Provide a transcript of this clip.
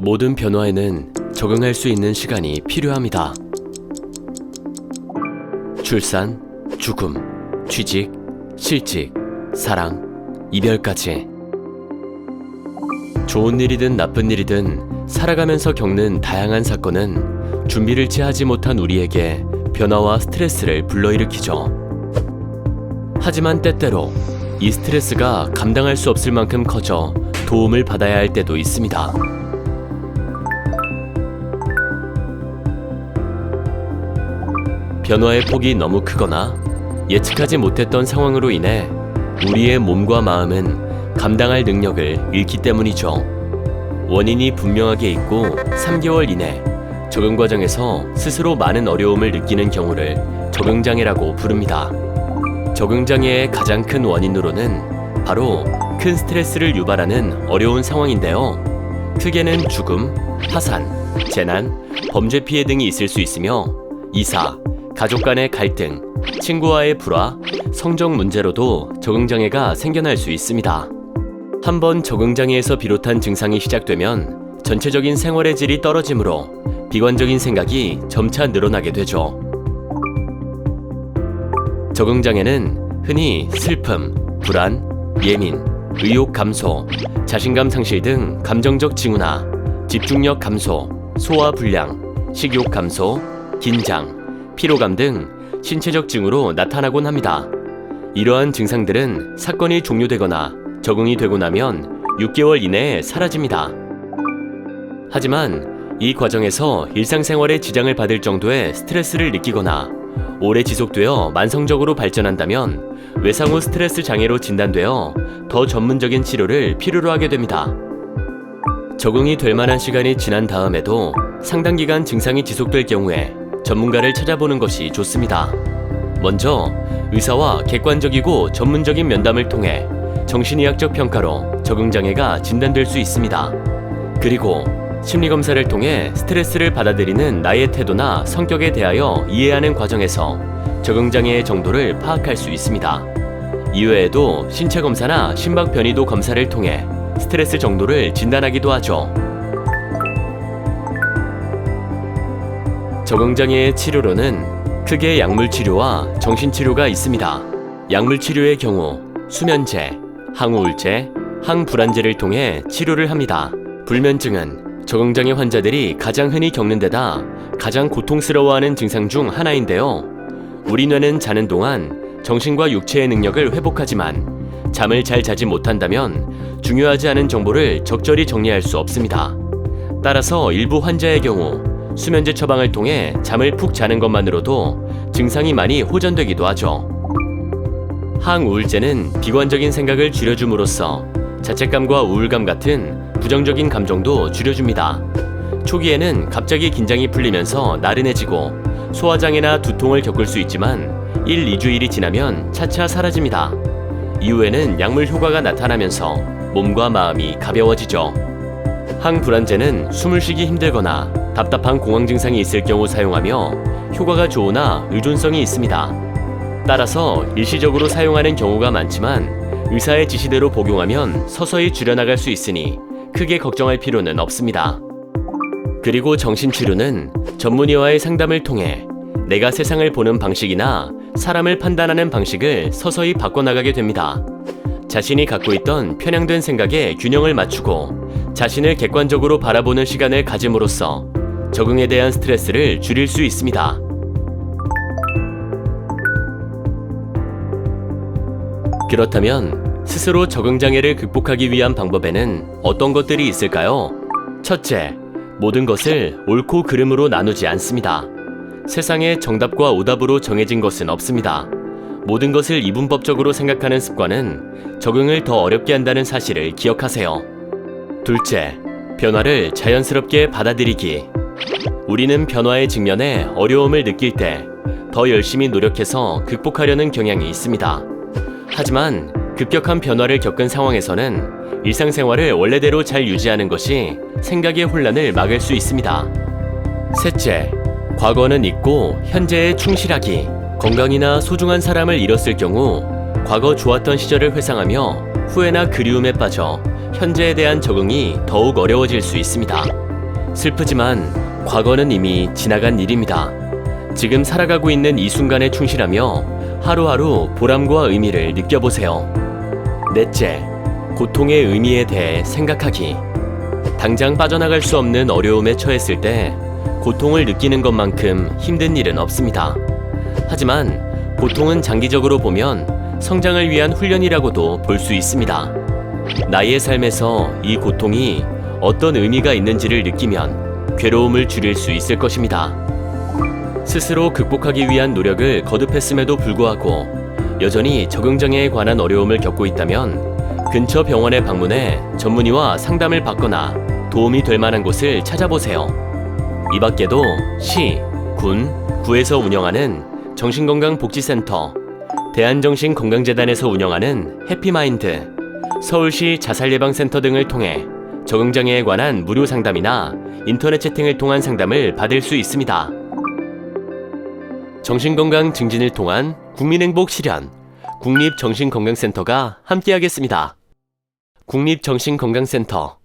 모든 변화에는 적응할 수 있는 시간이 필요합니다. 출산, 죽음, 취직, 실직, 사랑, 이별까지. 좋은 일이든 나쁜 일이든 살아가면서 겪는 다양한 사건은 준비를 취하지 못한 우리에게 변화와 스트레스를 불러일으키죠. 하지만 때때로 이 스트레스가 감당할 수 없을 만큼 커져 도움을 받아야 할 때도 있습니다. 변화의 폭이 너무 크거나 예측하지 못했던 상황으로 인해 우리의 몸과 마음은 감당할 능력을 잃기 때문이죠. 원인이 분명하게 있고 3개월 이내 적응 과정에서 스스로 많은 어려움을 느끼는 경우를 적응장애라고 부릅니다. 적응장애의 가장 큰 원인으로는 바로 큰 스트레스를 유발하는 어려운 상황인데요. 크게는 죽음, 파산, 재난, 범죄 피해 등이 있을 수 있으며 이사, 가족 간의 갈등, 친구와의 불화, 성적 문제로도 적응장애가 생겨날 수 있습니다. 한번 적응장애에서 비롯한 증상이 시작되면 전체적인 생활의 질이 떨어지므로 비관적인 생각이 점차 늘어나게 되죠. 적응장애는 흔히 슬픔, 불안, 예민, 의욕 감소, 자신감 상실 등 감정적 징후나 집중력 감소, 소화 불량, 식욕 감소, 긴장, 피로감 등 신체적 징후로 나타나곤 합니다. 이러한 증상들은 사건이 종료되거나 적응이 되고 나면 6개월 이내에 사라집니다. 하지만 이 과정에서 일상생활에 지장을 받을 정도의 스트레스를 느끼거나 오래 지속되어 만성적으로 발전한다면 외상후 스트레스 장애로 진단되어 더 전문적인 치료를 필요로 하게 됩니다. 적응이 될 만한 시간이 지난 다음에도 상당 기간 증상이 지속될 경우에 전문가를 찾아보는 것이 좋습니다. 먼저 의사와 객관적이고 전문적인 면담을 통해 정신의학적 평가로 적응장애가 진단될 수 있습니다. 그리고 심리검사를 통해 스트레스를 받아들이는 나의 태도나 성격에 대하여 이해하는 과정에서 적응장애의 정도를 파악할 수 있습니다. 이외에도 신체검사나 심박변이도 검사를 통해 스트레스 정도를 진단하기도 하죠. 적응장애의 치료로는 크게 약물치료와 정신치료가 있습니다. 약물치료의 경우 수면제, 항우울제, 항불안제를 통해 치료를 합니다. 불면증은 적응장애 환자들이 가장 흔히 겪는 데다 가장 고통스러워하는 증상 중 하나인데요. 우리 뇌는 자는 동안 정신과 육체의 능력을 회복하지만 잠을 잘 자지 못한다면 중요하지 않은 정보를 적절히 정리할 수 없습니다. 따라서 일부 환자의 경우 수면제 처방을 통해 잠을 푹 자는 것만으로도 증상이 많이 호전되기도 하죠. 항우울제는 비관적인 생각을 줄여줌으로써 자책감과 우울감 같은 부정적인 감정도 줄여줍니다. 초기에는 갑자기 긴장이 풀리면서 나른해지고 소화장애나 두통을 겪을 수 있지만 1, 2주일이 지나면 차차 사라집니다. 이후에는 약물 효과가 나타나면서 몸과 마음이 가벼워지죠. 항불안제는 숨을 쉬기 힘들거나 답답한 공황 증상이 있을 경우 사용하며 효과가 좋으나 의존성이 있습니다. 따라서 일시적으로 사용하는 경우가 많지만 의사의 지시대로 복용하면 서서히 줄여나갈 수 있으니 크게 걱정할 필요는 없습니다. 그리고 정신치료는 전문의와의 상담을 통해 내가 세상을 보는 방식이나 사람을 판단하는 방식을 서서히 바꿔나가게 됩니다. 자신이 갖고 있던 편향된 생각에 균형을 맞추고 자신을 객관적으로 바라보는 시간을 가짐으로써 적응에 대한 스트레스를 줄일 수 있습니다. 그렇다면 스스로 적응장애를 극복하기 위한 방법에는 어떤 것들이 있을까요? 첫째, 모든 것을 옳고 그름으로 나누지 않습니다. 세상에 정답과 오답으로 정해진 것은 없습니다. 모든 것을 이분법적으로 생각하는 습관은 적응을 더 어렵게 한다는 사실을 기억하세요. 둘째, 변화를 자연스럽게 받아들이기. 우리는 변화의 직면에 어려움을 느낄 때 더 열심히 노력해서 극복하려는 경향이 있습니다. 하지만 급격한 변화를 겪은 상황에서는 일상생활을 원래대로 잘 유지하는 것이 생각의 혼란을 막을 수 있습니다. 셋째, 과거는 잊고 현재에 충실하기. 건강이나 소중한 사람을 잃었을 경우 과거 좋았던 시절을 회상하며 후회나 그리움에 빠져 현재에 대한 적응이 더욱 어려워질 수 있습니다. 슬프지만 과거는 이미 지나간 일입니다. 지금 살아가고 있는 이 순간에 충실하며 하루하루 보람과 의미를 느껴보세요. 넷째, 고통의 의미에 대해 생각하기. 당장 빠져나갈 수 없는 어려움에 처했을 때 고통을 느끼는 것만큼 힘든 일은 없습니다. 하지만 고통은 장기적으로 보면 성장을 위한 훈련이라고도 볼 수 있습니다. 나의 삶에서 이 고통이 어떤 의미가 있는지를 느끼면 괴로움을 줄일 수 있을 것입니다. 스스로 극복하기 위한 노력을 거듭했음에도 불구하고 여전히 적응장애에 관한 어려움을 겪고 있다면 근처 병원에 방문해 전문의와 상담을 받거나 도움이 될 만한 곳을 찾아보세요. 이 밖에도 시, 군, 구에서 운영하는 정신건강복지센터, 대한정신건강재단에서 운영하는 해피마인드, 서울시 자살예방센터 등을 통해 적응장애에 관한 무료 상담이나 인터넷 채팅을 통한 상담을 받을 수 있습니다. 정신건강 증진을 통한 국민행복 실현, 국립정신건강센터가 함께하겠습니다. 국립정신건강센터